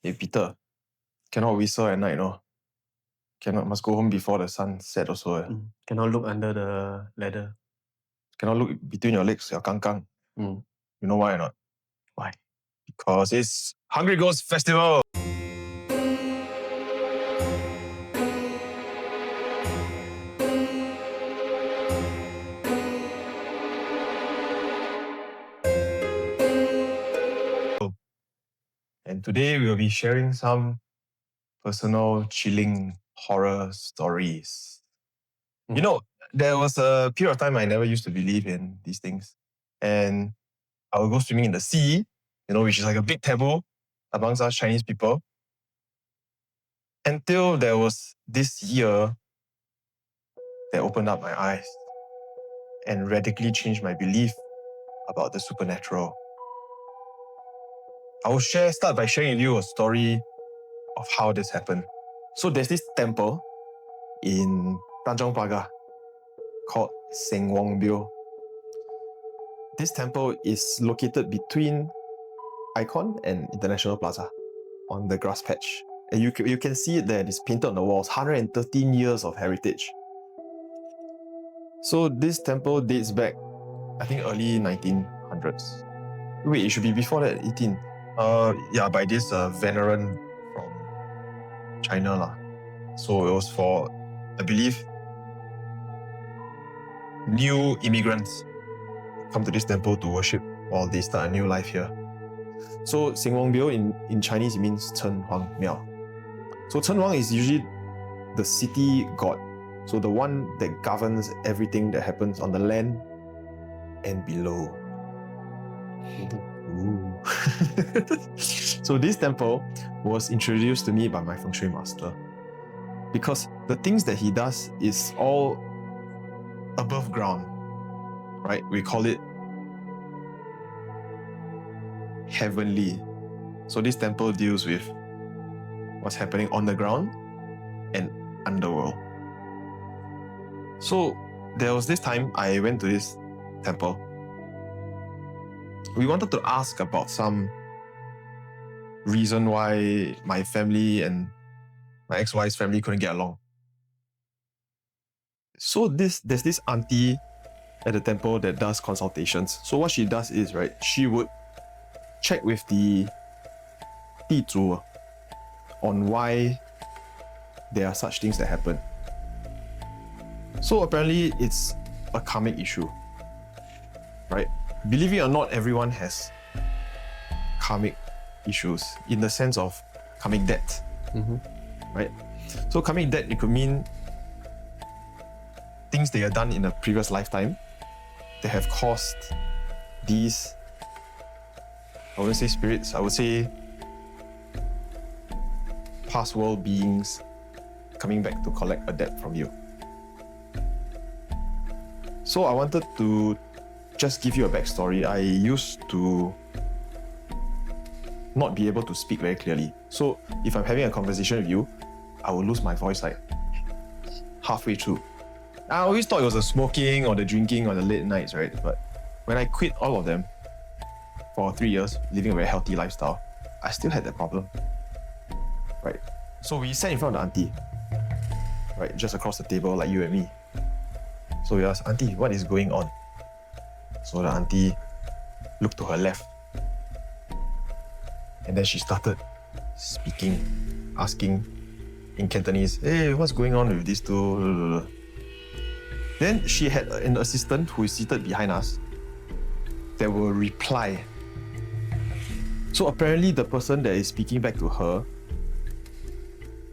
Hey Peter, cannot whistle at night, no? Cannot, must go home before the sun set also. Cannot look under the ladder. Cannot look between your legs, your kangkang. Mm. You know why or not? Why? Because it's Hungry Ghost Festival. And today we will be sharing some personal, chilling horror stories. You know, there was a period of time I never used to believe in these things. And I would go swimming in the sea, which is like a big taboo amongst us Chinese people. Until there was this year that opened up my eyes and radically changed my belief about the supernatural. I will start by sharing with you a story of how this happened. So there's this temple in Tanjong Pagar called Seng Wong Bio. This temple is located between Icon and International Plaza on the grass patch. And you can see it there, it's painted on the walls, 113 years of heritage. So this temple dates back, I think, early 1900s. Wait, it should be before that, 18. By this veneran from China lah. So it was for, I believe, new immigrants come to this temple to worship while they start a new life here. So Seng Wong Bio in Chinese means Chen Huang Miao. So Chen Huang is usually the city god. So the one that governs everything that happens on the land and below. Ooh. So this temple was introduced to me by my feng shui master, because the things that he does is all above ground, right? We call it heavenly. So this temple deals with what's happening on the ground and underworld. So there was this time I went to this temple. We wanted to ask about some reason why my family and my ex-wife's family couldn't get along. So there's this auntie at the temple that does consultations. So what she does is, right, she would check with the 地主 on why there are such things that happen. So apparently it's a karmic issue, right? Believe it or not, everyone has karmic issues in the sense of karmic debt, right? So karmic debt, it could mean things they have done in a previous lifetime that have caused these, I wouldn't say spirits, I would say past world beings coming back to collect a debt from you. So I wanted to just give you a backstory. I used to not be able to speak very clearly. So if I'm having a conversation with you, I will lose my voice like halfway through. I always thought it was the smoking or the drinking or the late nights, right? But when I quit all of them for 3 years, living a very healthy lifestyle, I still had that problem, right? So we sat in front of the auntie, right, just across the table like you and me. So we asked, "Auntie, what is going on?" So the auntie looked to her left, and then she started speaking, asking in Cantonese, "Hey, what's going on with these two?" Then she had an assistant who is seated behind us that will reply. So apparently the person that is speaking back to her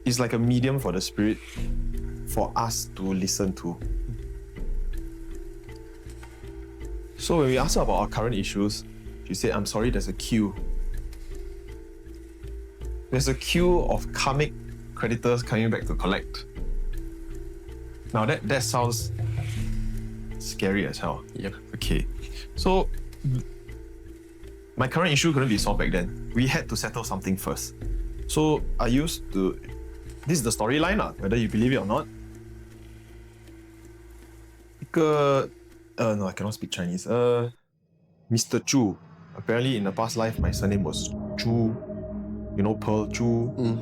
is like a medium for the spirit for us to listen to. So when we asked her about our current issues, she said, "I'm sorry, there's a queue. There's a queue of karmic creditors coming back to collect." Now that sounds scary as hell. Yep. Okay. So my current issue couldn't be solved back then. We had to settle something first. So I used to, this is the storyline, whether you believe it or not. No, I cannot speak Chinese. Mr. Chu. Apparently in the past life, my surname was Chu. Pearl Chu. Mm.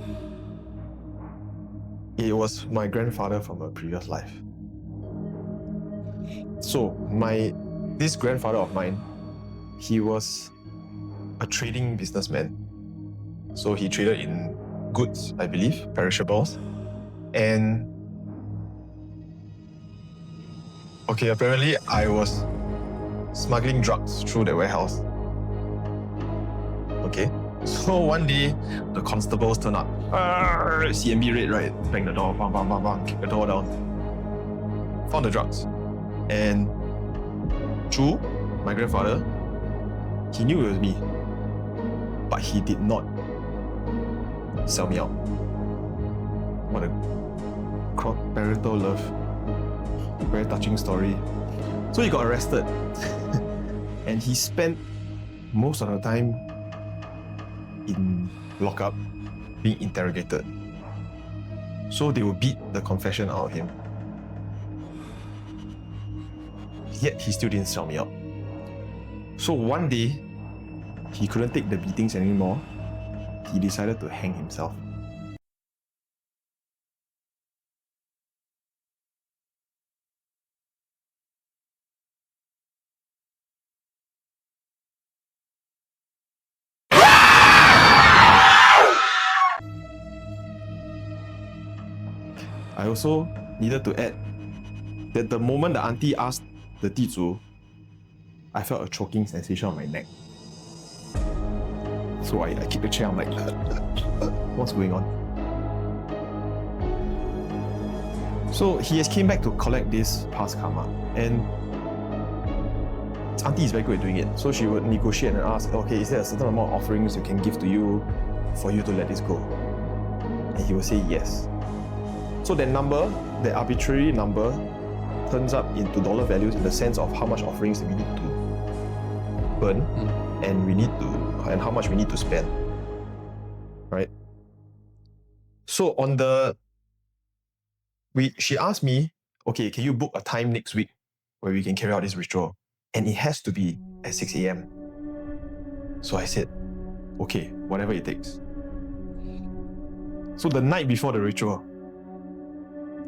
It was my grandfather from a previous life. So this grandfather of mine, he was a trading businessman. So he traded in goods, I believe, perishables. And okay, apparently I was smuggling drugs through the warehouse. Okay. So one day, the constables turn up. CMB raid, right? Bang the door, bang, bang, bang, bang, kick the door down. Found the drugs. And Chu, my grandfather, he knew it was me. But he did not sell me out. What a parental love. Very touching story. So he got arrested. And he spent most of the time in lockup being interrogated. So they would beat the confession out of him. Yet he still didn't sell me out. So one day, he couldn't take the beatings anymore. He decided to hang himself. I also needed to add that the moment the auntie asked the Tizu, I felt a choking sensation on my neck. So I kicked the chair, I'm like, what's going on? So he has came back to collect this past karma, and his auntie is very good at doing it. So she would negotiate and ask, okay, is there a certain amount of offerings you can give to you for you to let this go? And he will say yes. So that number, that arbitrary number, turns up into dollar values in the sense of how much offerings we need to burn and how much we need to spend. Right? So she asked me, okay, can you book a time next week where we can carry out this ritual? And it has to be at 6 a.m. So I said, okay, whatever it takes. So the night before the ritual,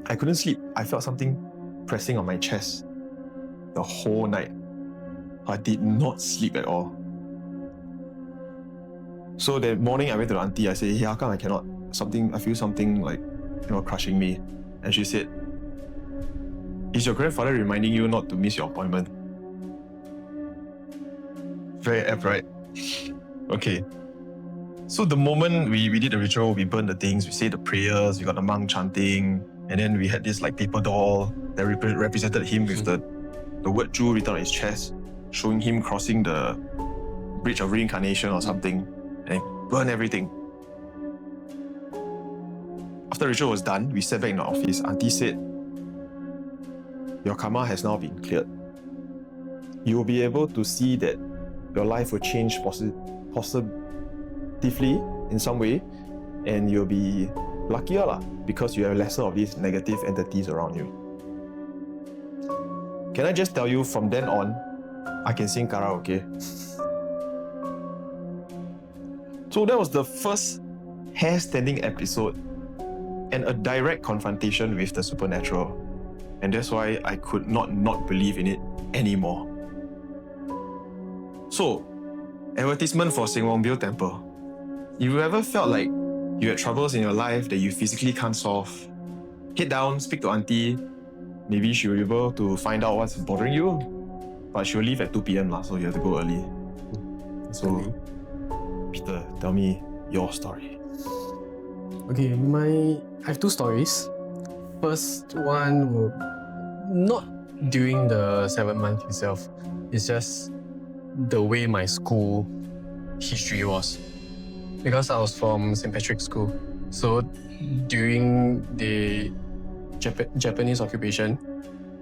I couldn't sleep. I felt something pressing on my chest the whole night. I did not sleep at all. So that morning I went to the auntie, I said, hey, how come I cannot? I feel something like, crushing me. And she said, is your grandfather reminding you not to miss your appointment? Very apt, right? Okay. So the moment we did the ritual, we burned the things, we said the prayers, we got the monk chanting, and then we had this paper doll that represented him with the word Chu written on his chest, showing him crossing the bridge of reincarnation or something, and burn everything. After the ritual was done, we sat back in the office. Auntie said, your karma has now been cleared. You will be able to see that your life will change positively in some way, and you'll be luckier because you have lesser of these negative entities around you. Can I just tell you, from then on, I can sing karaoke. So that was the first hair-standing episode and a direct confrontation with the supernatural. And that's why I could not believe in it anymore. So, advertisement for Seng Wong Bill Temple. You ever felt like you had troubles in your life that you physically can't solve? Head down, speak to auntie. Maybe she will be able to find out what's bothering you. But she will leave at 2 p.m. so you have to go early. So, Peter, tell me your story. Okay, I have 2 stories. First one will not during the 7th month itself. It's just the way my school history was. Because I was from St. Patrick's School. So during the Japanese occupation,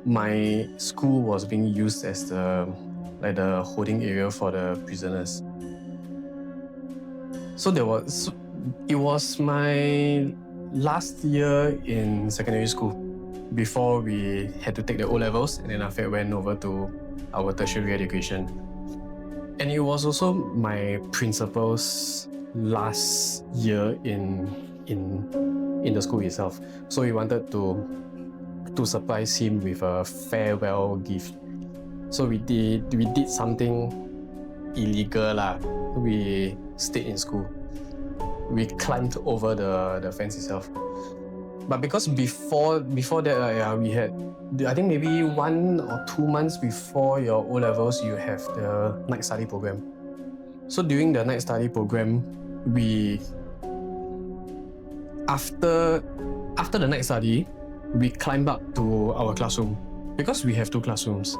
my school was being used as the holding area for the prisoners. So it was my last year in secondary school before we had to take the O-levels, and then after I went over to our tertiary education. And it was also my principal's last year in the school itself. So we wanted to surprise him with a farewell gift. So we did something illegal lah. We stayed in school. We climbed over the fence itself. But because before that, we had, I think maybe 1 or 2 months before your O levels, you have the night study program. So during the night study program, we after the night study, we climbed up to our classroom because we have 2 classrooms.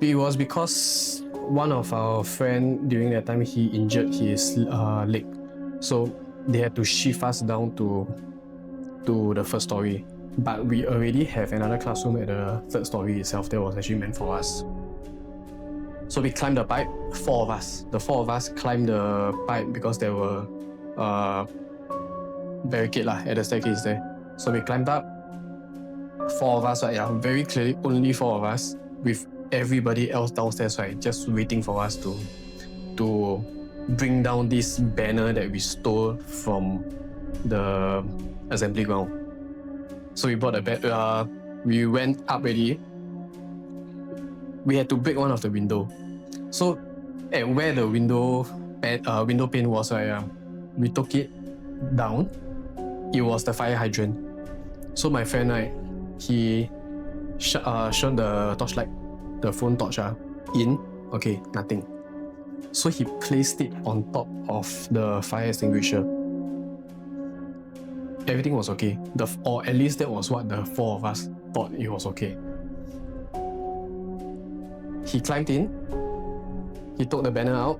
It was because one of our friend during that time, he injured his leg, so they had to shift us down to the first story. But we already have another classroom at the 3rd story itself that was actually meant for us. So we climbed the pipe, 4 of us. The 4 of us climbed the pipe because there were barricade at the staircase there. So we climbed up, 4 of us, very clearly only 4 of us, with everybody else downstairs, just waiting for us to bring down this banner that we stole from the assembly ground. So we brought the banner, we went up already. We had to break one of the window. So at where the window pane was, we took it down. It was the fire hydrant. So my friend, he shone the torchlight, the phone torch, in. Okay, nothing. So he placed it on top of the fire extinguisher. Everything was okay. Or at least that was what the 4 of us thought it was okay. He climbed in. He took the banner out.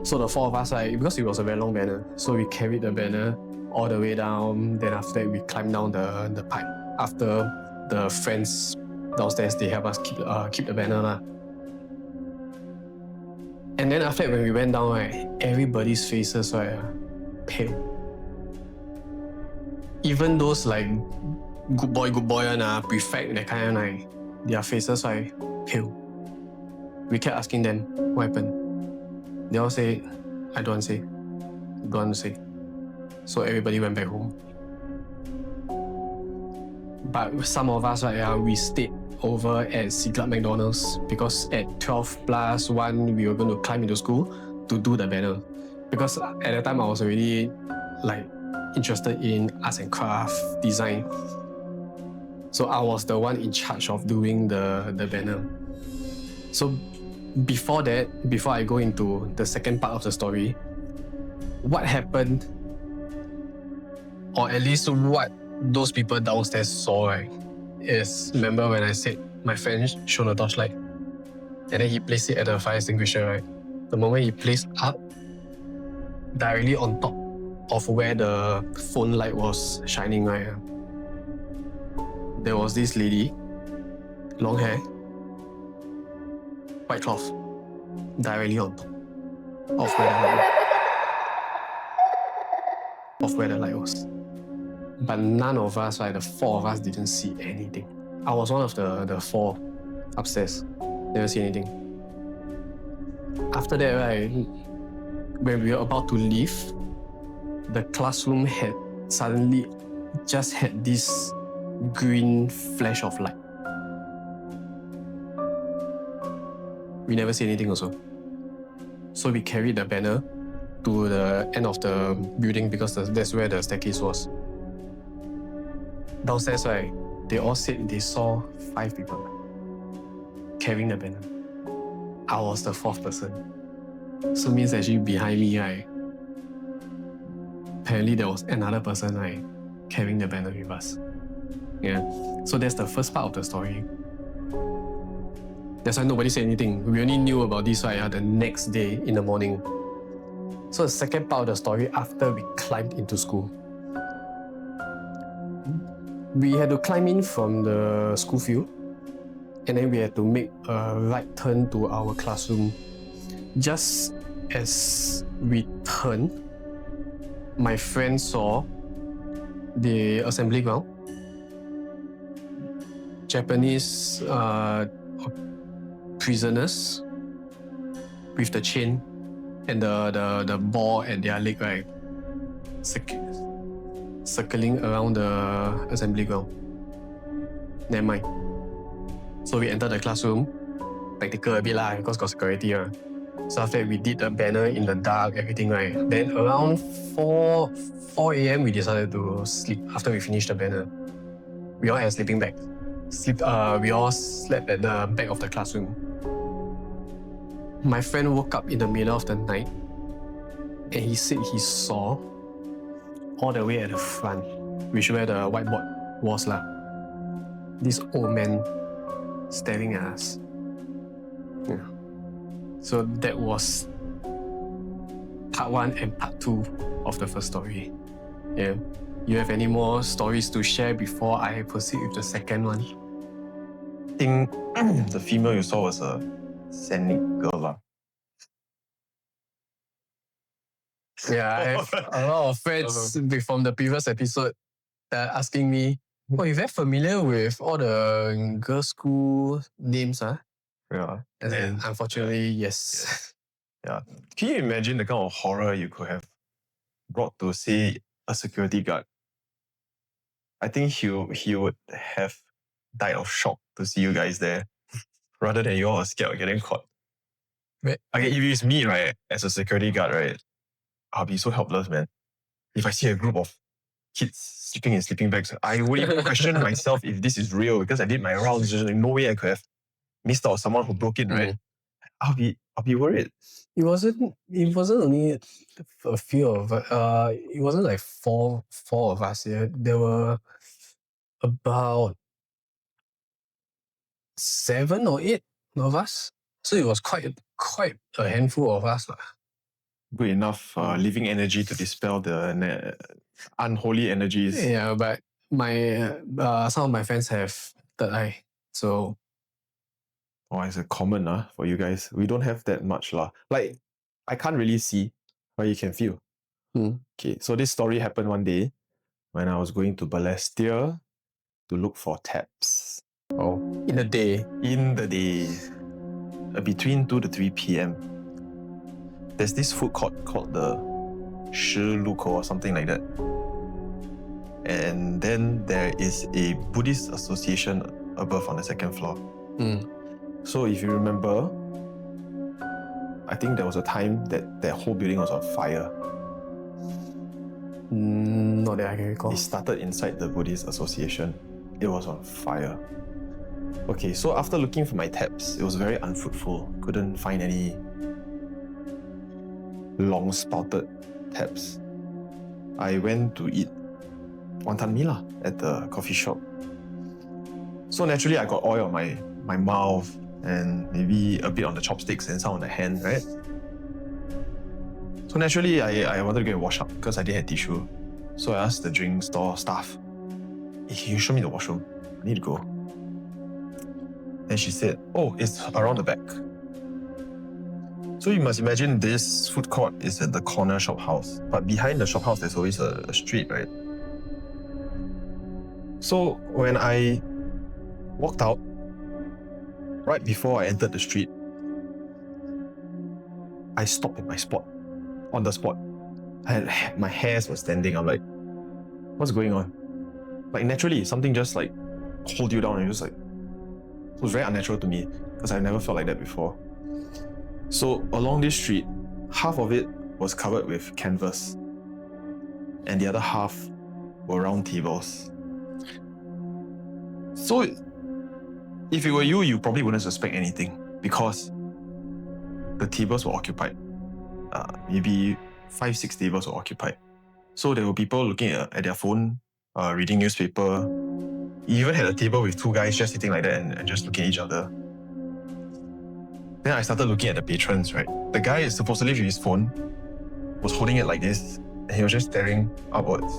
So the 4 of us, because it was a very long banner, so we carried the banner all the way down. Then after that, we climbed down the pipe. After the friends downstairs, they helped us keep the banner. And then after that, when we went down, everybody's faces were pale. Even those good boy, prefect, that kind, their faces were pale. We kept asking them, what happened? They all say, I don't want to say. Don't want to say. So everybody went back home. But some of us, we stayed over at Siglap McDonald's because at 12+1, we were going to climb into school to do the banner. Because at that time, I was already interested in arts and craft, design. So I was the one in charge of doing the banner. So before that, before I go into the second part of the story, what happened, or at least what those people downstairs saw, is, remember when I said my friend shone a torchlight and then he placed it at the fire extinguisher, The moment he placed up, directly on top of where the phone light was shining, there was this lady, long hair, white cloth, directly on top of where the light was. But none of us, the 4 of us, didn't see anything. I was one of the 4 upstairs, never see anything. After that, when we were about to leave, the classroom had suddenly just had this green flash of light. We never see anything also. So we carried the banner to the end of the building because that's where the staircase was. Downstairs, they all said they saw 5 people carrying the banner. I was the 4th person. So means actually behind me, apparently there was another person carrying the banner with us. Yeah. So that's the first part of the story. That's why nobody said anything. We only knew about this the next day in the morning. So the second part of the story, after we climbed into school, we had to climb in from the school field, and then we had to make a right turn to our classroom. Just as we turned, my friend saw the assembly ground, Japanese prisoners with the chain and the ball at their leg, right? Circling around the assembly ground. Never mind. So we entered the classroom. Practical a bit lah, because got security. So after that, we did the banner in the dark, everything, right? Then around 4 a.m. we decided to sleep after we finished the banner. We all had sleeping bags. We all slept at the back of the classroom. My friend woke up in the middle of the night and he said he saw all the way at the front, which where the whiteboard was lah, this old man staring at us. Yeah. So that was part 1 and part 2 of the first story. Yeah. You have any more stories to share before I proceed with the second one? I think the female you saw was a scenic girl lah. Yeah, I have a lot of friends from the previous episode that are asking me, oh, you're very familiar with all the girls' school names, huh? Yeah. And unfortunately, yes. Yeah. Can you imagine the kind of horror you could have brought to, say, a security guard? I think he would have died of shock to see you guys there, rather than you all are scared of getting caught. Wait. Okay, if it's me, right, as a security guard, right, I'll be so helpless, man. If I see a group of kids sleeping in sleeping bags, I would even question myself if this is real, because I did my rounds. There's no way I could have missed out someone who broke in, right? I'll be worried. It wasn't only a few of it wasn't like four of us here. There were about 7 or 8 of us. So it was quite a handful of us. Good enough living energy to dispel the unholy energies. Yeah, but my some of my friends have third eye. So it's a common for you guys. We don't have that much lah. Like, I can't really see, but you can feel. Okay, so this story happened one day when I was going to Balestier to look for taps. Oh, in the day. In the day, between 2 to 3 p.m. There's this food court called the Shi Luko or something like that. And then there is a Buddhist association above on the second floor. So if you remember, I think there was a time that whole building was on fire. Not that I can recall. It started inside the Buddhist association. It was on fire. Okay, so after looking for my taps, it was very unfruitful. Couldn't find any long-spouted taps. I went to eat wonton mee lah at the coffee shop. So naturally, I got oil on my mouth and maybe a bit on the chopsticks and some on the hand, right? So naturally, I wanted to go and wash up because I didn't have tissue. So I asked the drink store staff, hey, can you show me the washroom? I need to go. And she said, oh, it's around the back. So you must imagine this food court is at the corner shop house. But behind the shop house, there's always a street, right? So when I walked out, right before I entered the street, I stopped at my spot, on the spot. My hairs were standing. I'm like, what's going on? Like naturally, something just like hold you down and just like, it was very unnatural to me because I've never felt like that before. So along this street, half of it was covered with canvas and the other half were round tables. So if it were you, you probably wouldn't suspect anything because the tables were occupied. Maybe 5-6 tables were occupied. So there were people looking at their phone, reading newspaper. You even had a table with 2 guys just sitting like that and just looking at each other. Then I started looking at the patrons, right? The guy supposedly with his phone was holding it like this and he was just staring upwards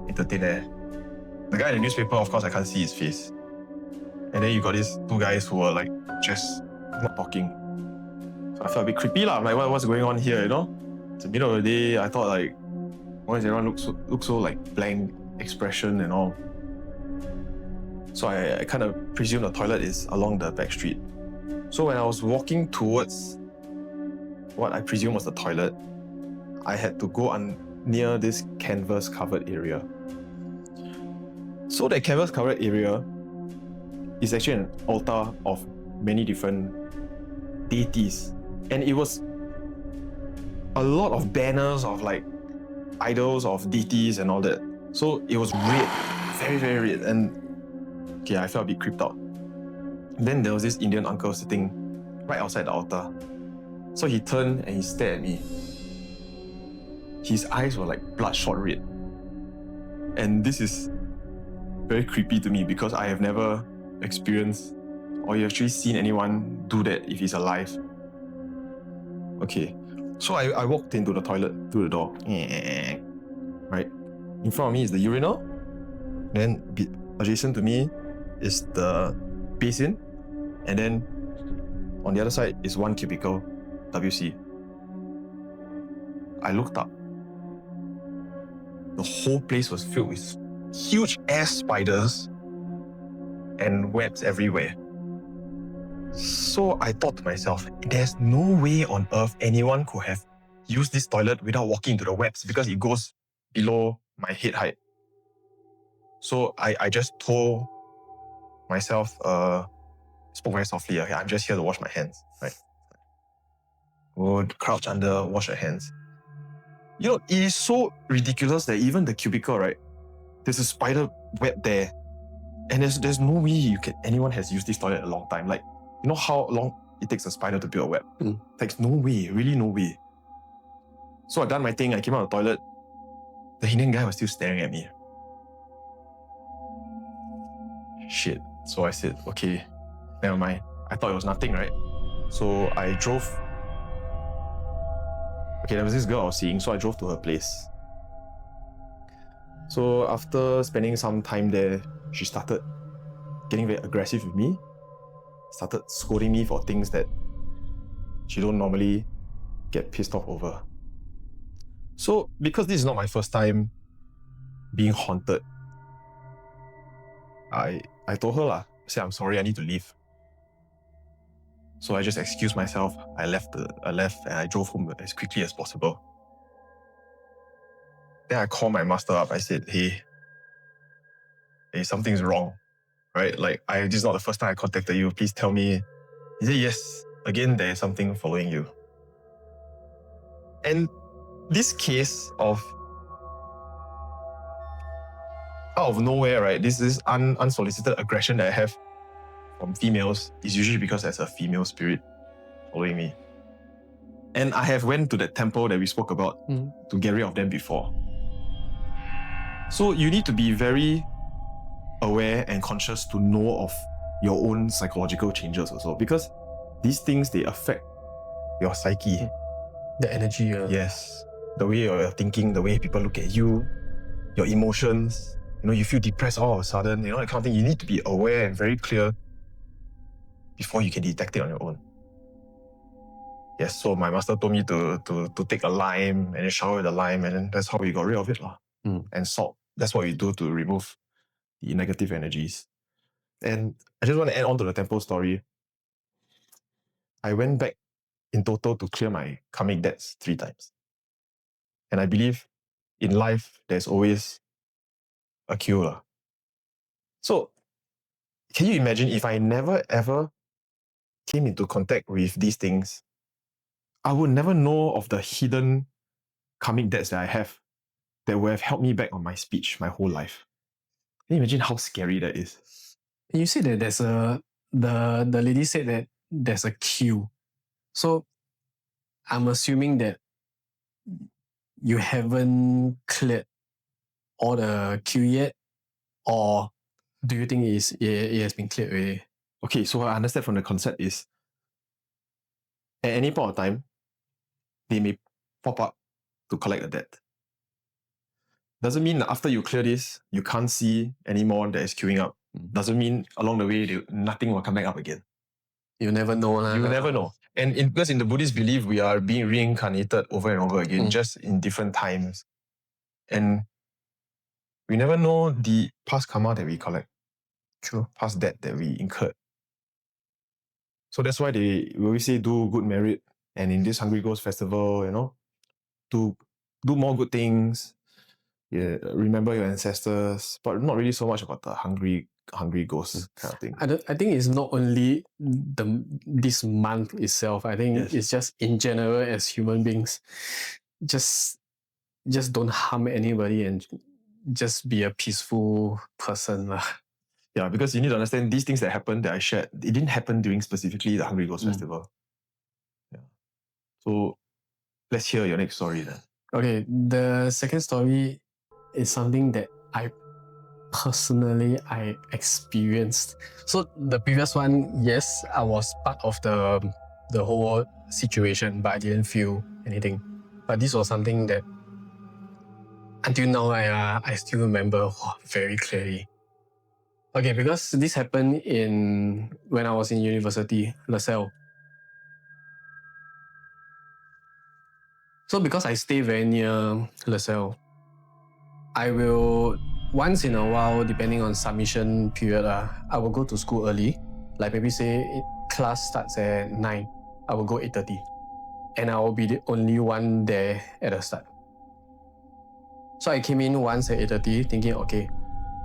into thin air. The guy in the newspaper, of course, I can't see his face. And then you got these 2 guys who were like just not talking. So I felt a bit creepy lah. I'm like, what's going on here, you know? It's the middle of the day. I thought like, why does everyone look so like blank expression and all? So I kind of presume the toilet is along the back street. So when I was walking towards what I presume was the toilet, I had to go near this canvas covered area. So that canvas covered area is actually an altar of many different deities, and it was a lot of banners of like idols of deities and all that. So it was red, very, very red, and okay, I felt a bit creeped out. Then there was this Indian uncle sitting right outside the altar. So he turned and he stared at me. His eyes were like bloodshot red. And this is very creepy to me because I have never experienced or actually seen anyone do that if he's alive. Okay, so I walked into the toilet through the door. Right? In front of me is the urinal. Then adjacent to me is the basin. And then on the other side is one cubicle, WC. I looked up. The whole place was filled with huge ass spiders and webs everywhere. So I thought to myself, there's no way on earth anyone could have used this toilet without walking into the webs because it goes below my head height. So I just told myself, spoke very softly, okay, I'm just here to wash my hands, right? Would crouch under, wash your hands. You know, it is so ridiculous that even the cubicle, right? There's a spider web there. And there's no way anyone has used this toilet a long time. Like, you know how long it takes a spider to build a web? Takes no way, really no way. So I done my thing, I came out of the toilet. The Indian guy was still staring at me. Shit. So I said, okay, never mind. I thought it was nothing, right? So I drove. Okay, there was this girl I was seeing, so I drove to her place. So after spending some time there, she started getting very aggressive with me, started scolding me for things that she don't normally get pissed off over. So because this is not my first time being haunted, I told her, I said, I'm sorry, I need to leave. So I just excused myself. I left and I drove home as quickly as possible. Then I called my master up. I said, hey, something's wrong, right? Like, this is not the first time I contacted you. Please tell me. He said, yes, again, there's something following you. And this case of out of nowhere, right? This unsolicited aggression that I have from females is usually because there's a female spirit following me. And I have went to that temple that we spoke about to get rid of them before. So you need to be very aware and conscious to know of your own psychological changes also, because these things, they affect your psyche. The energy. Yes. The way you're thinking, the way people look at you, your emotions. You know, you feel depressed all of a sudden, you know, that kind of thing. You need to be aware and very clear before you can detect it on your own. Yes, so my master told me to take a lime and then shower with the lime, and then that's how we got rid of it. And salt. That's what we do to remove the negative energies. And I just want to add on to the temple story. I went back in total to clear my karmic debts 3 times. And I believe in life, there's always a cure. So, can you imagine if I never ever came into contact with these things, I would never know of the hidden karmic debts that I have that would have helped me back on my speech my whole life. Can you imagine how scary that is? You said that there's the lady said that there's a queue. So I'm assuming that you haven't cleared all the queue yet, or do you think it has been cleared already? Okay, so I understand from the concept is at any point of time, they may pop up to collect a debt. Doesn't mean that after you clear this, you can't see anymore that is queuing up. Doesn't mean along the way, nothing will come back up again. You never know. You will never know. And because in the Buddhist belief, we are being reincarnated over and over again, just in different times. And we never know the past karma that we collect. True. Past debt that we incurred. So that's why we always say do good merit and in this Hungry Ghost Festival, to do more good things. Yeah, remember your ancestors, but not really so much about the hungry ghost kind of thing. I think it's not only this month itself. I think Yes. it's just in general as human beings, just don't harm anybody and just be a peaceful person lah. Yeah, because you need to understand these things that happened that I shared, it didn't happen during specifically the Hungry Ghost Festival. Yeah. So let's hear your next story then. Okay, the second story is something that I personally experienced. So the previous one, yes, I was part of the whole situation, but I didn't feel anything. But this was something that until now I still remember very clearly. Okay, because this happened when I was in university, LaSalle. So because I stay very near LaSalle, I will once in a while, depending on submission period, I will go to school early. Like maybe say class starts at 9, I will go 8:30. And I will be the only one there at the start. So I came in once at 8:30 thinking, okay,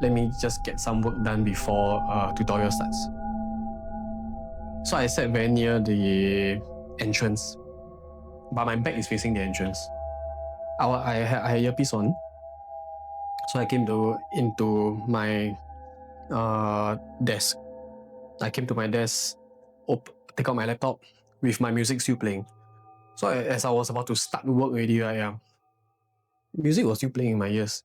let me just get some work done before tutorial starts. So I sat very near the entrance, but my back is facing the entrance. I had earpiece on, so I came into my desk. I came to my desk, take out my laptop with my music still playing. So as I was about to start work already, right, music was still playing in my ears.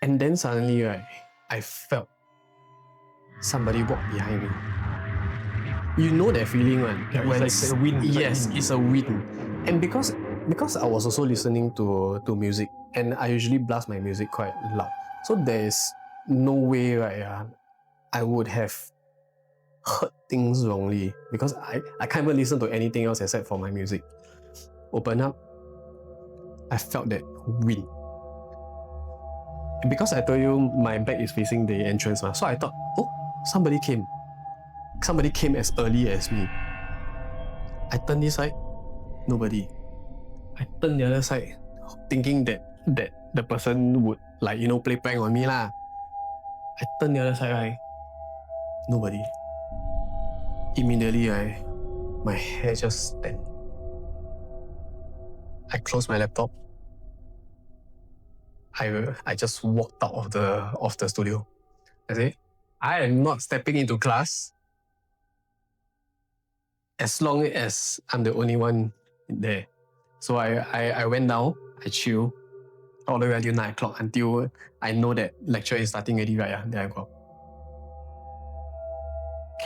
And then suddenly, right, I felt somebody walk behind me. You know that feeling, man. Yeah, it's like a wind. Yes, it's a wind. And because I was also listening to music, and I usually blast my music quite loud. So there's no way, right, I would have heard things wrongly because I can't even listen to anything else except for my music. Open up, I felt that wind. And because I told you my back is facing the entrance, so I thought, oh, somebody came. Somebody came as early as me. I turned this side, nobody. I turned the other side, thinking that the person would play prank on me lah. I turned the other side, right? Nobody. Immediately, my hair just stand. I closed my laptop. I just walked out of the studio. I say, I am not stepping into class as long as I'm the only one there. So I went down, I chill all the way until 9 o'clock until I know that lecture is starting already, right? Then I go.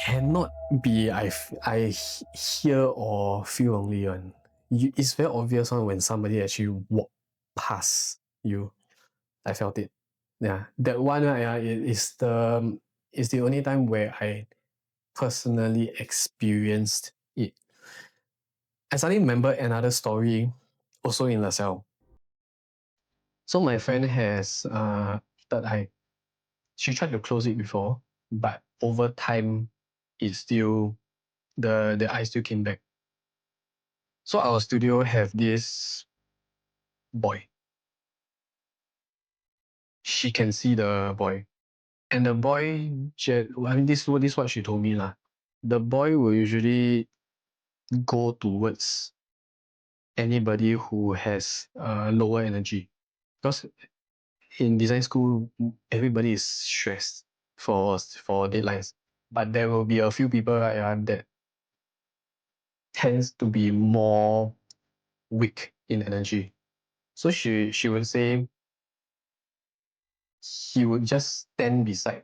Cannot be I hear or feel wrongly one. It's very obvious one when somebody actually walk past you. I felt it. Yeah, that one is the only time where I personally experienced it. I suddenly remember another story also in LaSalle. So my friend has third eye. She tried to close it before, but over time, it's still the eye still came back. So our studio have this boy. She can see the boy, and the boy. This is what she told me lah. The boy will usually go towards anybody who has lower energy, because in design school everybody is stressed for deadlines, but there will be a few people that tends to be more weak in energy. So she would say he would just stand beside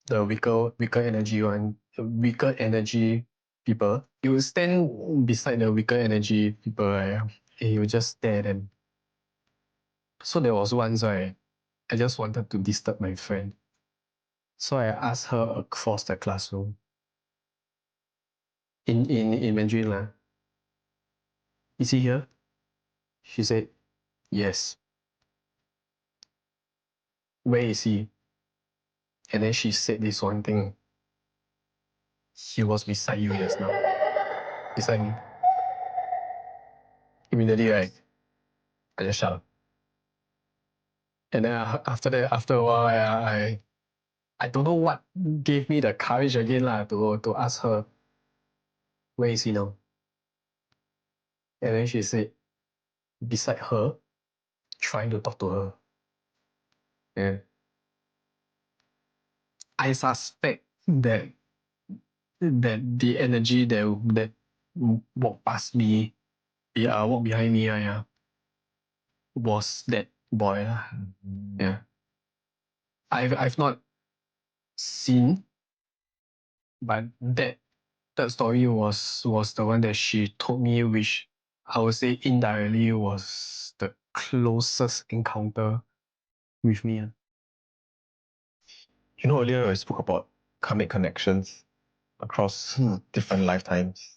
the weaker energy one, the weaker energy people. He would stand beside the weaker energy people, right? And he would just stare at them. So there was once, right, I just wanted to disturb my friend. So I asked her across the classroom in Mandarin lah. Is he here? She said, yes. Where is he? And then she said this one thing. He was beside you just now. beside me. Immediately, right, I just shut up. And then after that, after a while, I don't know what gave me the courage again to ask her, where is he now? And then she said, beside her, trying to talk to her. And I suspect that the energy that walked past me, walked behind me, was that boy. Yeah. I've not seen, but that story was the one that she told me, which I would say indirectly was the closest encounter with me. You know, earlier I spoke about karmic connections across different lifetimes.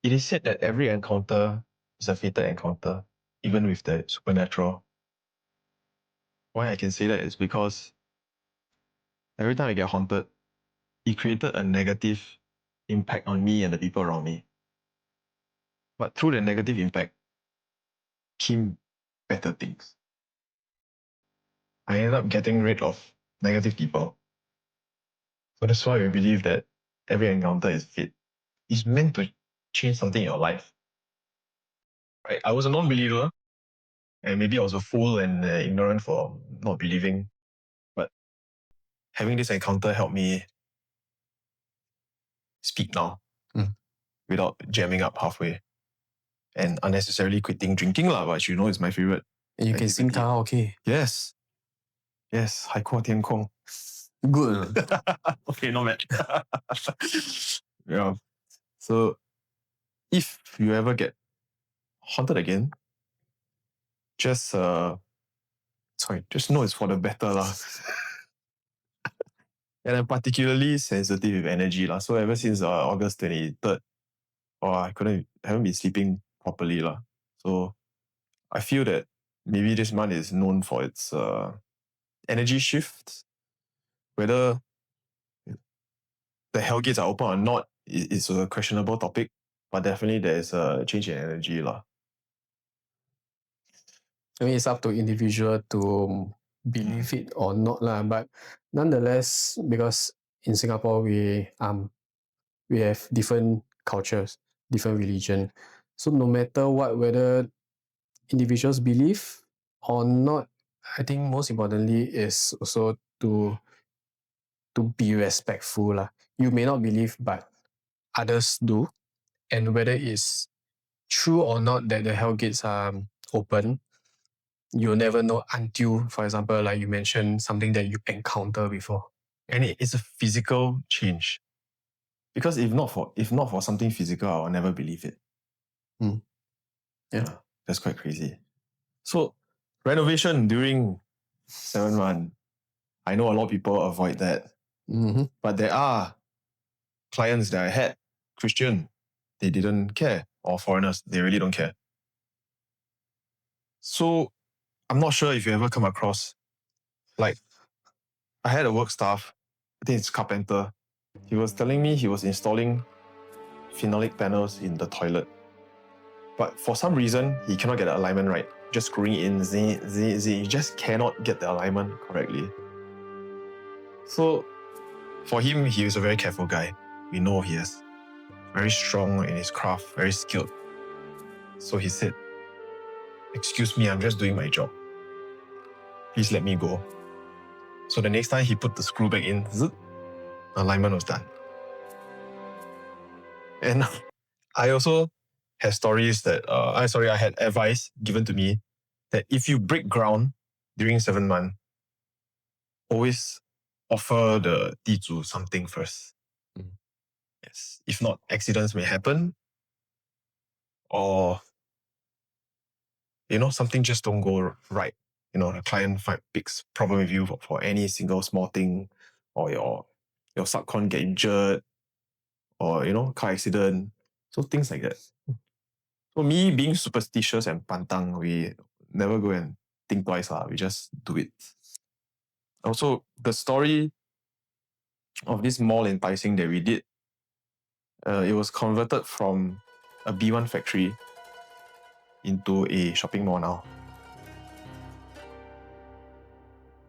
It is said that every encounter is a fated encounter, even with the supernatural. Why I can say that is because every time I get haunted, it created a negative impact on me and the people around me. But through the negative impact came better things. I ended up getting rid of negative people. So that's why we believe that every encounter is fate. It's meant to change something in your life. Right? I was a non-believer, and maybe I was a fool and ignorant for not believing. But having this encounter helped me speak now without jamming up halfway and unnecessarily quitting drinking, which you know is my favorite. And you can sing activity. karaoke. Yes. Yes, 海阔天空. Good. Okay, not bad. Yeah. So if you ever get haunted again, just know it's for the better lah. And I'm particularly sensitive with energy lah. So ever since August 23rd, I haven't been sleeping properly lah. So I feel that maybe this month is known for its energy shifts. Whether the hell gates are open or not is a questionable topic, but definitely there is a change in energy lah. I mean, it's up to individual to believe it or not lah. But nonetheless, because in Singapore we have different cultures, different religion. So no matter what, whether individuals believe or not, I think most importantly is also to be respectful lah. You may not believe, but others do. And whether it's true or not that the hell gates are open, you'll never know until, for example, like you mentioned, something that you encounter before. And it's a physical change. Because if not for something physical, I will never believe it. Yeah. That's quite crazy. So renovation during 7-1, I know a lot of people avoid that. But there are clients that I had, Christian, they didn't care, or foreigners, they really don't care. So I'm not sure if you ever come across, like, I had a work staff, I think it's carpenter. He was telling me he was installing phenolic panels in the toilet. But for some reason, he cannot get the alignment right. Just screwing in, he just cannot get the alignment correctly. So for him, he is a very careful guy. We know he is very strong in his craft, very skilled. So he said, "Excuse me, I'm just doing my job. Please let me go." So the next time he put the screw back in, alignment was done. And I also had stories that, I had advice given to me that if you break ground during 7-1, always offer the 地主 something first. Yes. If not, accidents may happen, or something just don't go right. The client picks problem with you for any single small thing, or your subcon get injured, or car accident. So things like that. So me being superstitious and pantang, we never go and think twice lah. We just do it. Also, the story of this mall in Tai Seng that we did, It was converted from a B1 factory into a shopping mall now.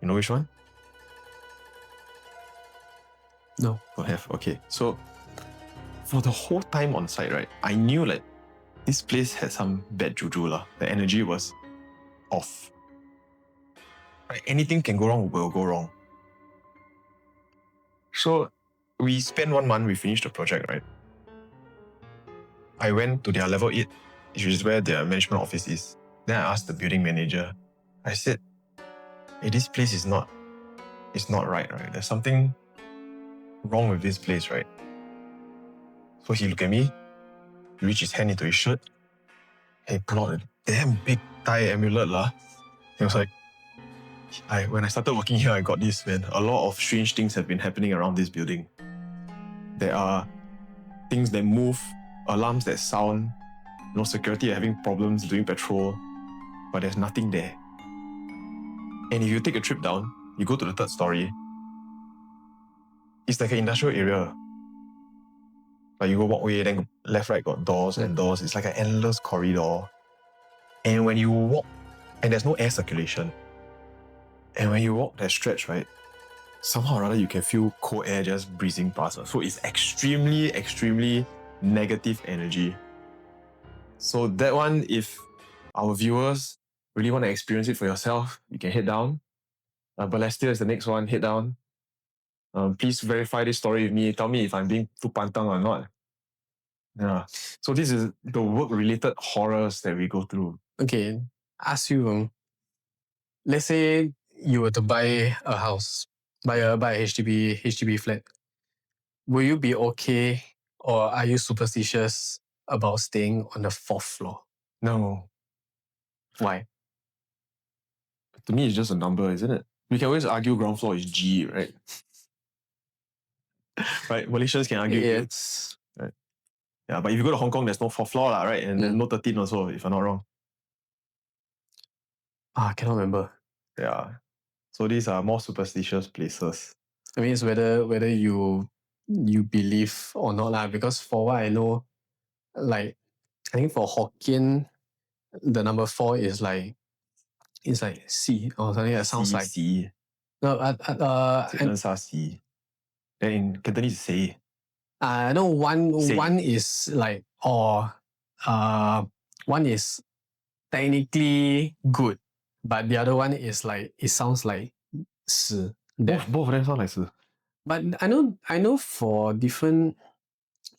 You know which one? No. Don't have. Okay. So for the whole time on site, right, I knew like this place had some bad juju lah. The energy was off. Right, anything can go wrong will go wrong. So we spent 1 month, we finished the project, right? I went to their level 8, which is where their management office is. Then I asked the building manager, I said, hey, this place is not right? There's something wrong with this place, right? So he looked at me, he reached his hand into his shirt, and he pulled out a damn big Thai amulet lah. He was like, when I started working here, I got this, man. A lot of strange things have been happening around this building. There are things that move, alarms that sound, security are having problems doing patrol, but there's nothing there. And if you take a trip down, you go to the 3rd story, it's like an industrial area. Like you go walkway, then left, right got doors and doors. It's like an endless corridor. And when you walk, and there's no air circulation. And when you walk that stretch, right, somehow or other you can feel cold air just breezing past. So it's extremely, extremely negative energy. So that one, if our viewers really want to experience it for yourself, you can head down. Balestier is the next one, head down. Please verify this story with me. Tell me if I'm being too pantang or not. Yeah. So this is the work-related horrors that we go through. Okay, ask you, let's say you were to buy a house, buy a HDB flat. Will you be okay, or are you superstitious about staying on the 4th floor? No. Why? To me, it's just a number, isn't it? We can always argue ground floor is G, right? Right? Malaysians can argue. It's right. Yeah, but if you go to Hong Kong, there's no 4th floor, right? And there's no 13 also, if I'm not wrong. I cannot remember. Yeah. So these are more superstitious places. I mean, it's whether you believe or not lah. Because for what I know, like I think for Hokkien, the number 4 is like C or something that sounds like C. no. C. Then in Cantonese, say. No, one Say. one is like one is technically good, but the other one is like it sounds like 死. Both of them sound like 死. But I know for different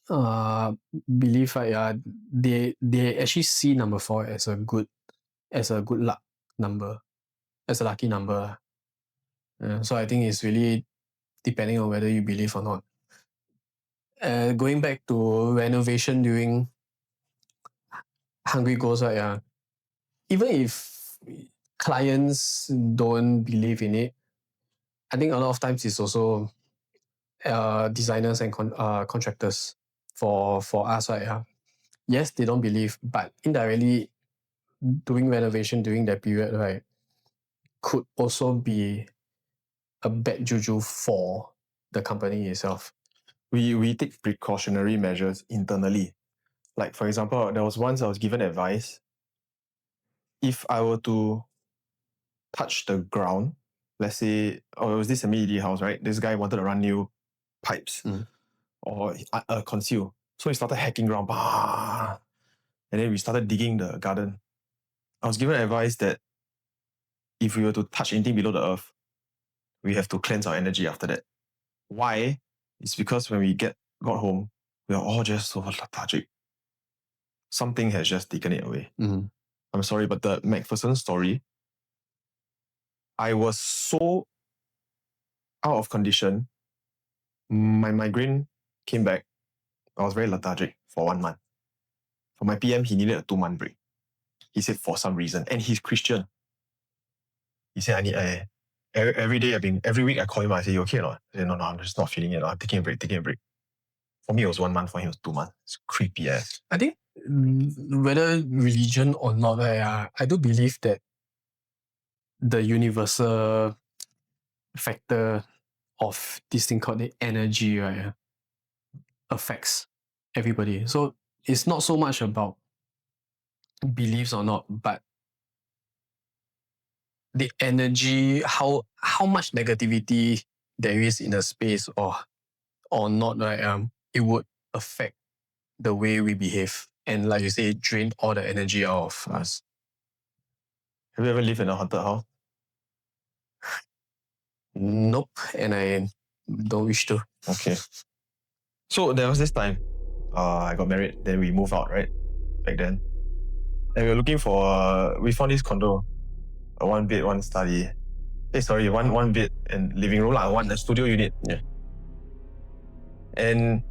belief, right, they actually see number 4 as a good luck number, as a lucky number. So I think it's really depending on whether you believe or not. Going back to renovation during Hungry Ghost, right? Yeah. Even if clients don't believe in it, I think a lot of times it's also designers and contractors for us, right? Yeah. Yes, they don't believe, but indirectly doing renovation during that period, right, could also be a bad juju for the company itself. We take precautionary measures internally. Like, for example, there was once I was given advice, if I were to touch the ground, let's say, it was this semi-ED house, right? This guy wanted to run new pipes or conceal. So he started hacking ground. Bah! And then we started digging the garden. I was given advice that if we were to touch anything below the earth, we have to cleanse our energy after that. Why? It's because when we got home, we are all just so lethargic. Something has just taken it away. I'm sorry, but the McPherson story, I was so out of condition. My migraine came back. I was very lethargic for 1 month. For my PM, he needed a 2-month break. He said for some reason, and he's Christian. He said, every week I call him, I say, you okay or not? I said, no, I'm just not feeling it. I'm taking a break. For me, it was 1 month. For him, it was 2 months. It's creepy ass. I think whether religion or not, I do believe that the universal factor of this thing called the energy, right, affects everybody. So it's not so much about beliefs or not, but the energy, how much negativity there is in a space or not, right? It would affect the way we behave. And like you say, drain all the energy out of us. Have you ever lived in a haunted house? Nope. And I don't wish to. Okay. So there was this time, I got married, then we moved out, right? Back then. And we were looking for, we found this condo, a 1 bed, 1 study. One bed and living room, one studio unit. Yeah. And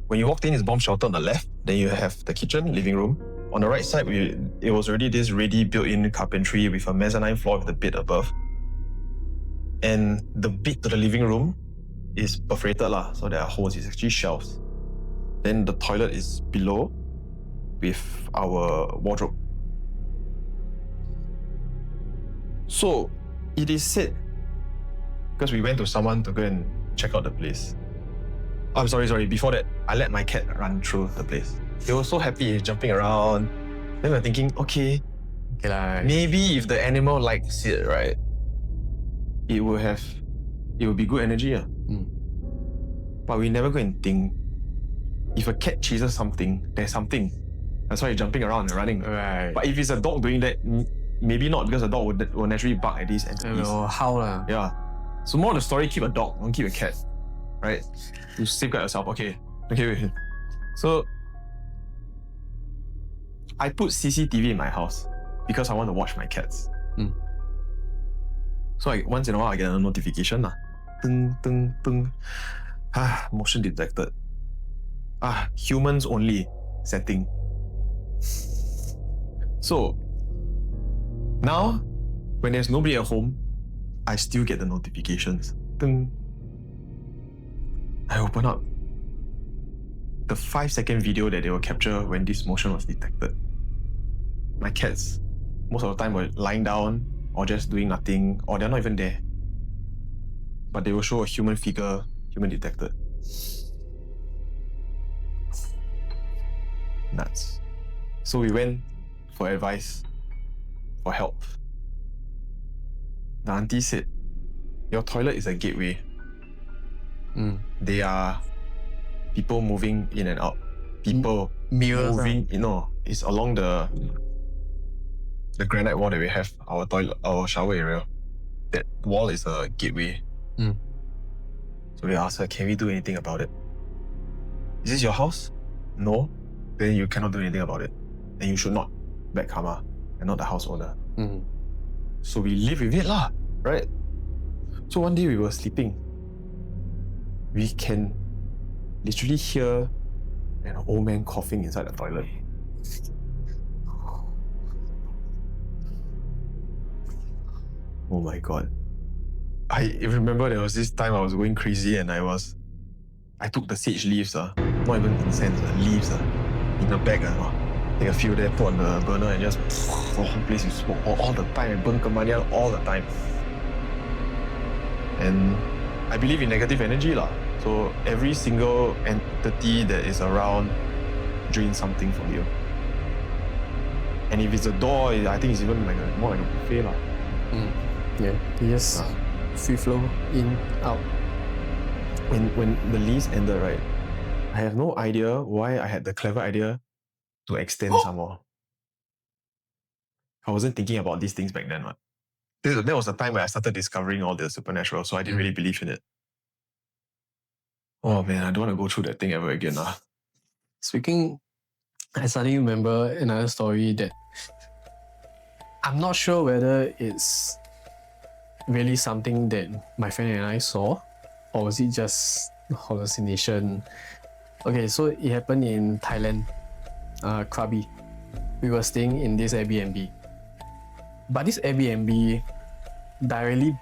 when you walked in, it's bomb shelter on the left. Then you have the kitchen, living room. On the right side, it was already this ready built-in carpentry with a mezzanine floor with the bed above. And the bed to the living room is perforated so there are holes. It's actually shelves. Then the toilet is below with our wardrobe. So it is said, because we went to someone to go and check out the place. I'm sorry. Before that, I let my cat run through the place. It was so happy, jumping around. Then we're thinking, okay, maybe if the animal likes it, right, it will be good energy. But we never go and think, if a cat chases something, there's something. That's why it's jumping around and running. Right. But if it's a dog doing that, maybe not, because a dog will naturally bark at these entities. How? Yeah. So more of the story, keep a dog, don't keep a cat. Right? You safeguard yourself. Okay, wait. So I put CCTV in my house because I want to watch my cats. So once in a while I get a notification. Ding, ding, ding. Motion detected. Humans only setting. So now when there's nobody at home, I still get the notifications. Ding. I open up the 5-second video that they will capture when this motion was detected. My cats, most of the time, were lying down or just doing nothing, or they're not even there. But they will show a human figure, human detected. Nuts. So we went for advice, for help. The auntie said, your toilet is a gateway. They are people moving in and out. People Mirrors, moving, it's along the granite wall that we have, our toilet, our shower area. That wall is a gateway. So we asked her, can we do anything about it? Is this your house? No? Then you cannot do anything about it. And you should not back karma and not the house owner. So we live with it right? So one day we were sleeping. We can literally hear an old man coughing inside the toilet. Oh my god. I remember there was this time I was going crazy and I took the sage leaves, not even incense, leaves in a bag. Take a few there, put on the burner and just the whole place you smoke all the time and burn kemanian all the time. And I believe in negative energy So every single entity that is around drains something from you. And if it's a door, I think it's even more like a buffet Yeah, you just free flow in, out. When the lease ended, right, I have no idea why I had the clever idea to extend some more. I wasn't thinking about these things back then. That was the time where I started discovering all the supernatural, so I didn't really believe in it. Oh man, I don't want to go through that thing ever again. Speaking, I suddenly remember another story that I'm not sure whether it's really something that my friend and I saw, or was it just hallucination. Okay, so it happened in Thailand, Krabi. We were staying in this Airbnb. But this Airbnb directly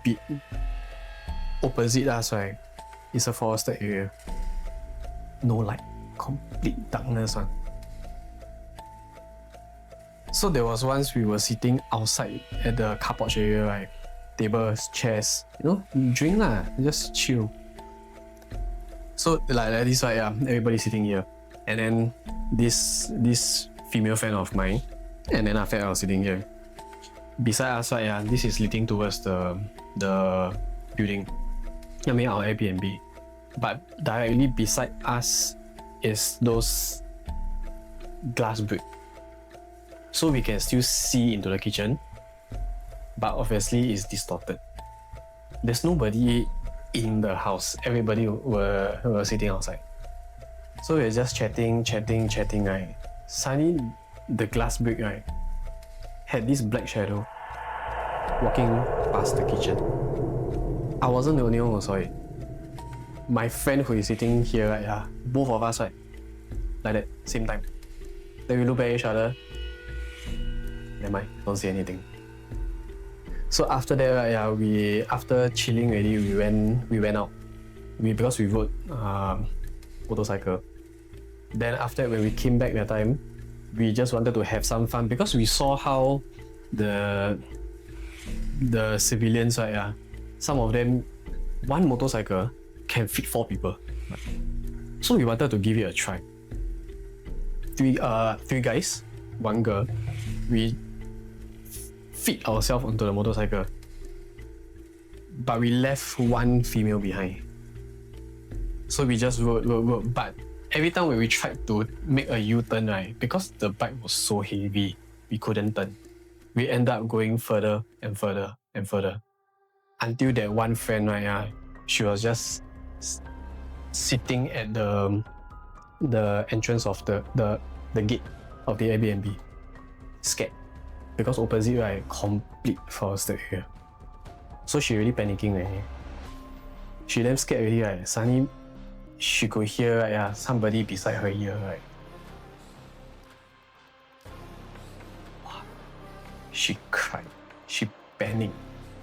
opposite us, right? It's a forested area. No light, complete darkness. So there was once we were sitting outside at the car porch area, right? Tables, chairs, you drink just chill. So like this, right? Everybody sitting here. And then this female friend of mine, and then after that I was sitting here. Beside us, right, yeah, this is leading towards the building. I mean our Airbnb. But directly beside us is those glass brick. So we can still see into the kitchen, but obviously it's distorted. There's nobody in the house. Everybody were sitting outside. So we're just chatting, right? Suddenly the glass brick, right, had this black shadow walking past the kitchen. I wasn't the only one who saw it. My friend who is sitting here, right, yeah, both of us, right, like that, same time. Then we look at each other. Never mind, don't say anything. So after that, right, yeah, after chilling already, we went out. Because we rode motorcycle. Then after that, when we came back that time, we just wanted to have some fun because we saw how the civilians, right, yeah, some of them, one motorcycle can fit 4 people. So we wanted to give it a try. Three guys, 1 girl. We fit ourselves onto the motorcycle, but we left 1 female behind. So we just rode. But every time when we tried to make a U-turn, right, because the bike was so heavy, we couldn't turn. We ended up going further and further and further until that one friend, right, she was just sitting at the entrance of the gate of the Airbnb, scared because opposite, right, complete forested area. So she really panicking already. She damn scared already, right? Suddenly she could hear, right, yeah, somebody beside her ear, right? She cried. She panicked.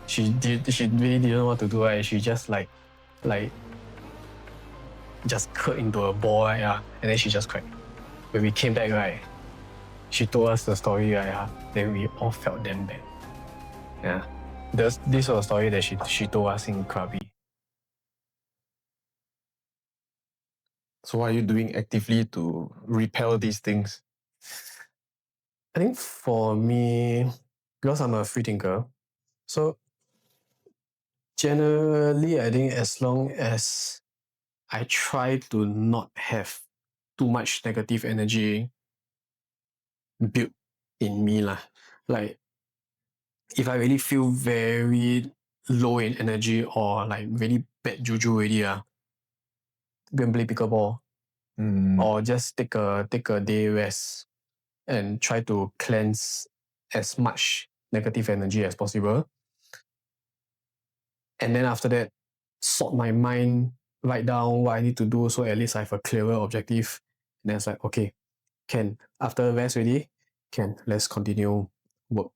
She really didn't know what to do, right? She just like just curled into a ball, right, yeah, and then she just cried. When we came back, right, she told us the story, right, yeah, then we all felt damn bad. Yeah. This was a story that she told us in Krabi. So what are you doing actively to repel these things? I think for me, because I'm a free thinker, so generally I think as long as I try to not have too much negative energy built in me lah. Like if I really feel very low in energy or like really bad juju already, go and play pickleball or just take a day rest and try to cleanse as much negative energy as possible. And then after that, sort my mind, write down what I need to do so at least I have a clearer objective. And then it's like, okay, after rest already, let's continue work.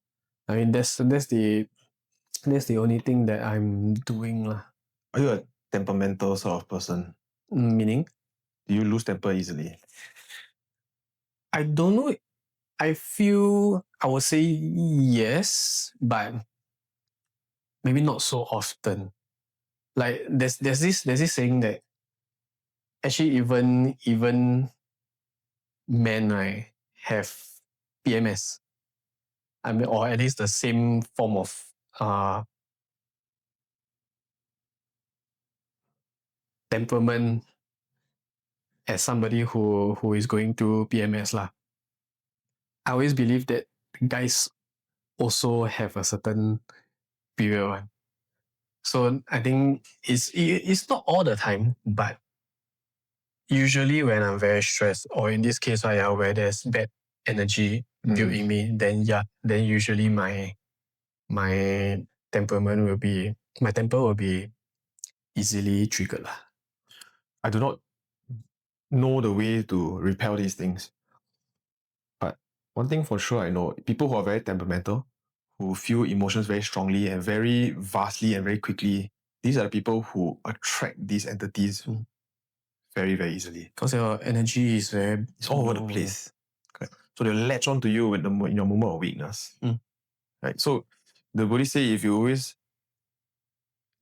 I mean, that's the only thing that I'm doing lah. Are you a temperamental sort of person? Meaning? Do you lose temper easily? I don't know. I feel I would say yes, but maybe not so often. Like there's this saying that actually even men, right, have PMS. I mean, or at least the same form of temperament as somebody who is going through PMS lah. I always believe that guys also have a certain period one. So I think it's not all the time, but usually when I'm very stressed, or in this case, right, where there's bad energy built in me, then usually my temper will be easily triggered lah. I do not know the way to repel these things. But one thing for sure I know, people who are very temperamental, who feel emotions very strongly and very vastly and very quickly, these are the people who attract these entities very, very easily. Because your energy is it's all over the place. Correct. So they'll latch onto you in your moment of weakness. Right. So the Buddhists say if you always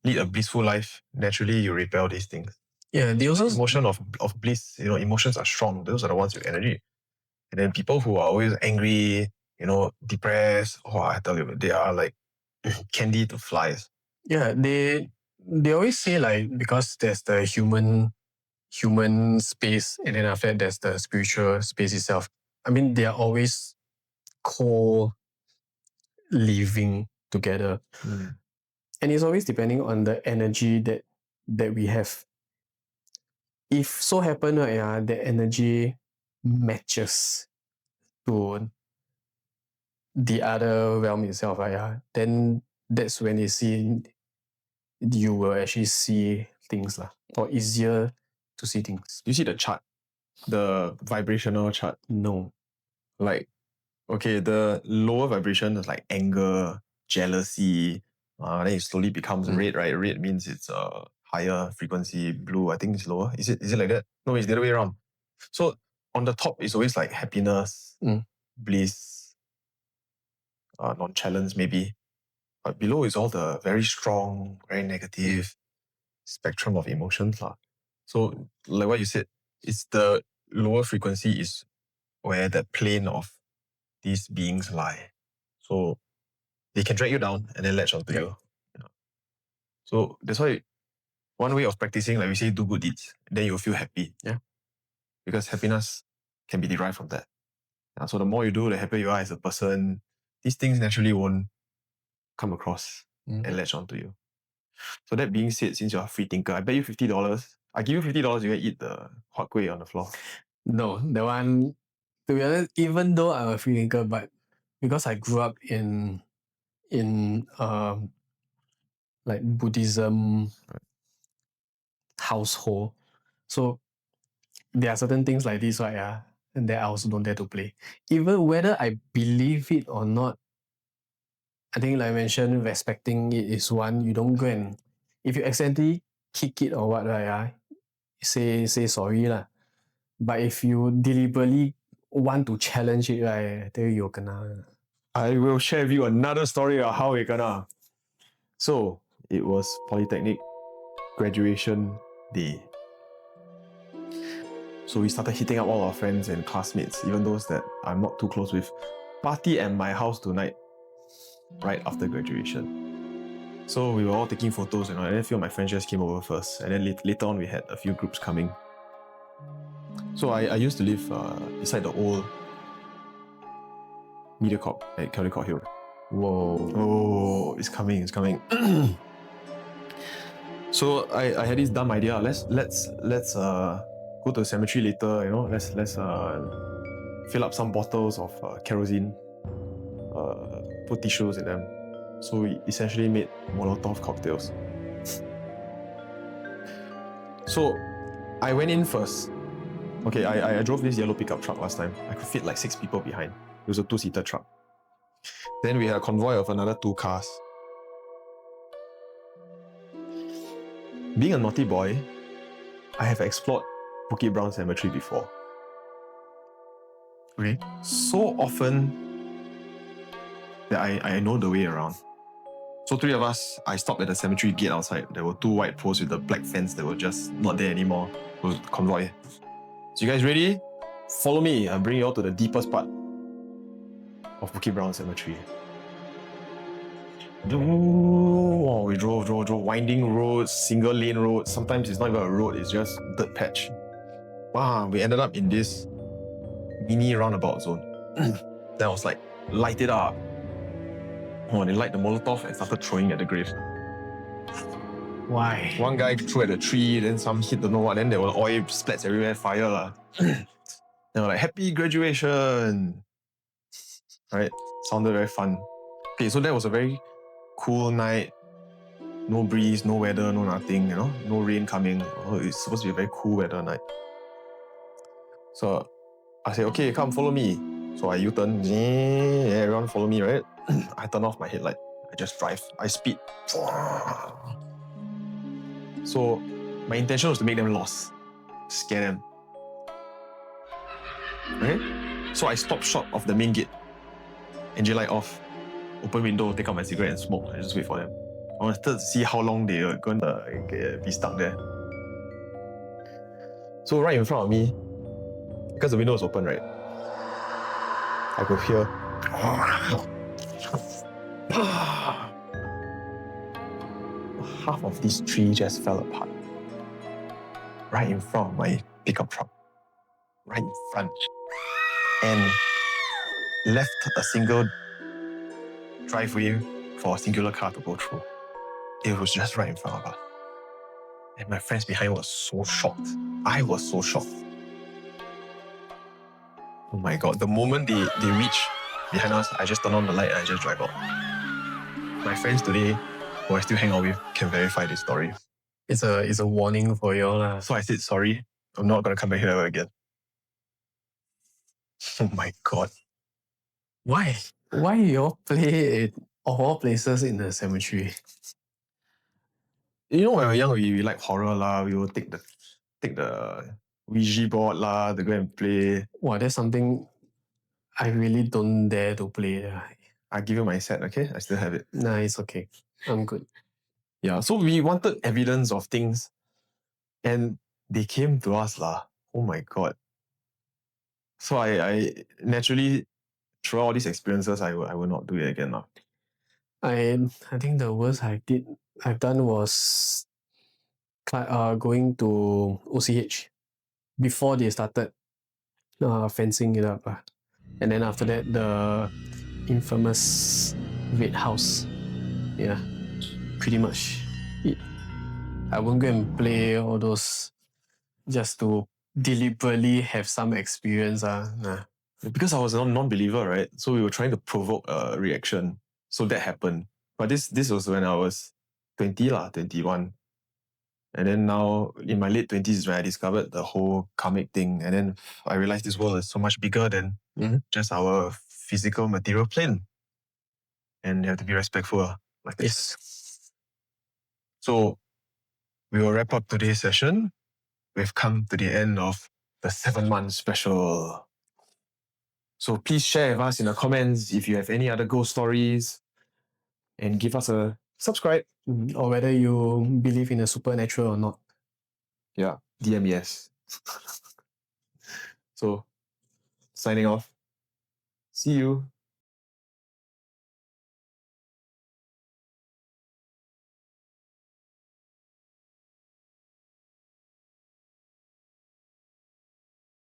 lead a blissful life, naturally you repel these things. Yeah, they also Emotion of bliss, emotions are strong. Those are the ones with energy. And then people who are always angry, depressed, I tell you, they are like candy to flies. yeah, they always say like because there's the human space and then after that there's the spiritual space itself. I mean they are always co-living together. And it's always depending on the energy that we have. If so happen right, the energy matches to the other realm itself, right, then that's when you will actually see things or easier to see things. You see the chart, the vibrational chart. No. Like, okay, the lower vibration is like anger, jealousy. Then it slowly becomes red, right? Red means it's a higher frequency. Blue, I think it's lower. Is it like that? No, it's the other way around. So on the top is always like happiness, bliss, nonchalance maybe. But below is all the very strong, very negative spectrum of emotions. So like what you said, it's the lower frequency is where the plane of these beings lie. So they can drag you down and then latch onto you. So that's why one way of practicing, like we say, do good deeds, then you'll feel happy. Yeah. Because happiness can be derived from that. So the more you do, the happier you are as a person. These things naturally won't come across and latch onto you. So that being said, since you're a free thinker, I bet you $50. I give you $50, you can eat the hot kueh on the floor. No, the one, to be honest, even though I'm a free thinker, but because I grew up in like Buddhism household, so there are certain things like this, right? And that I also don't dare to play. Even whether I believe it or not, I think like I mentioned, respecting it is one. You don't go and, if you accidentally kick it or what, right? Say sorry lah. But if you deliberately want to challenge it, right, I tell you, you're gonna. I will share with you another story of how we gonna. So it was Polytechnic graduation day. So we started hitting up all our friends and classmates, even those that I'm not too close with. Party at my house tonight, right after graduation. So we were all taking photos, and then a few of my friends just came over first, and then later on we had a few groups coming. So I used to live beside the old Mediacorp at Caldecott Hill. Whoa. Oh, it's coming. So I had this dumb idea. Let's go to the cemetery later. Let's fill up some bottles of kerosene, put tissues in them. So we essentially made Molotov cocktails. So I went in first. Okay, I drove this yellow pickup truck last time. I could fit like 6 people behind. It was a 2-seater truck. Then we had a convoy of another 2 cars. Being a naughty boy, I have explored Bukit Brown Cemetery before. Okay, so often that I know the way around. So 3 of us, I stopped at the cemetery gate outside. There were 2 white posts with the black fence that were just not there anymore. It was convoy. So you guys ready? Follow me. I'll bring you all to the deepest part of Bukit Brown Cemetery. Oh, we drove, winding roads, single lane roads. Sometimes it's not even a road, it's just dirt patch. Wow, we ended up in this mini roundabout zone. Then I was like, light it up. Oh, they light the Molotov and started throwing at the grave. Why? One guy threw at a tree, then some hit don't know what, then there were oil splats everywhere, fire. They were like, happy graduation. Right? Sounded very fun. Okay, so that was a very cool night. No breeze, no weather, no nothing, no rain coming. Oh, it's supposed to be a very cool weather night. So I said, okay, come follow me. So I U-turn, everyone follow me, right? I turn off my headlight. I just drive. I speed. So my intention was to make them lost, scare them. Right? So I stopped short of the main gate. Engine light off. Open window, take out my cigarette and smoke. I just wait for them. I wanted to see how long they were going to be stuck there. So right in front of me, because the window is open, right? I could hear half of this tree just fell apart. Right in front of my pickup truck. Right in front. And left a single driveway for a singular car to go through. It was just right in front of us. And my friends behind was so shocked. I was so shocked. Oh my god, the moment they reach behind us, I just turn on the light and I just drive out. My friends today, who I still hang out with, can verify this story. It's a warning for you all lah. So I said, sorry, I'm not going to come back here ever again. Oh my god. Why? Why you all play it of all places in the cemetery? You know, when we were young, we like horror lah. We will take the Ouija board lah to go and play. Wow, that's something I really don't dare to play. I give you my set, okay? I still have it. Nah, it's okay. I'm good. Yeah, so we wanted evidence of things and they came to us lah. Oh my god. So I naturally, through all these experiences, I will not do it again now. I think the worst I've done was going to OCH before they started fencing it up. And then after that, the infamous Red House. Yeah, pretty much it. I won't go and play all those just to deliberately have some experience. Nah. Because I was a non-believer, right? So we were trying to provoke a reaction. So that happened. But this was when I was 20 lah, 21. And then now in my late 20s is when I discovered the whole karmic thing. And then I realized this world is so much bigger than just our physical material plane. And you have to be respectful like this. Yes. So we will wrap up today's session. We've come to the end of the 7-month special. So please share with us in the comments if you have any other ghost stories and give us a subscribe. Or whether you believe in the supernatural or not. Yeah, DM yes. So, signing off. See you.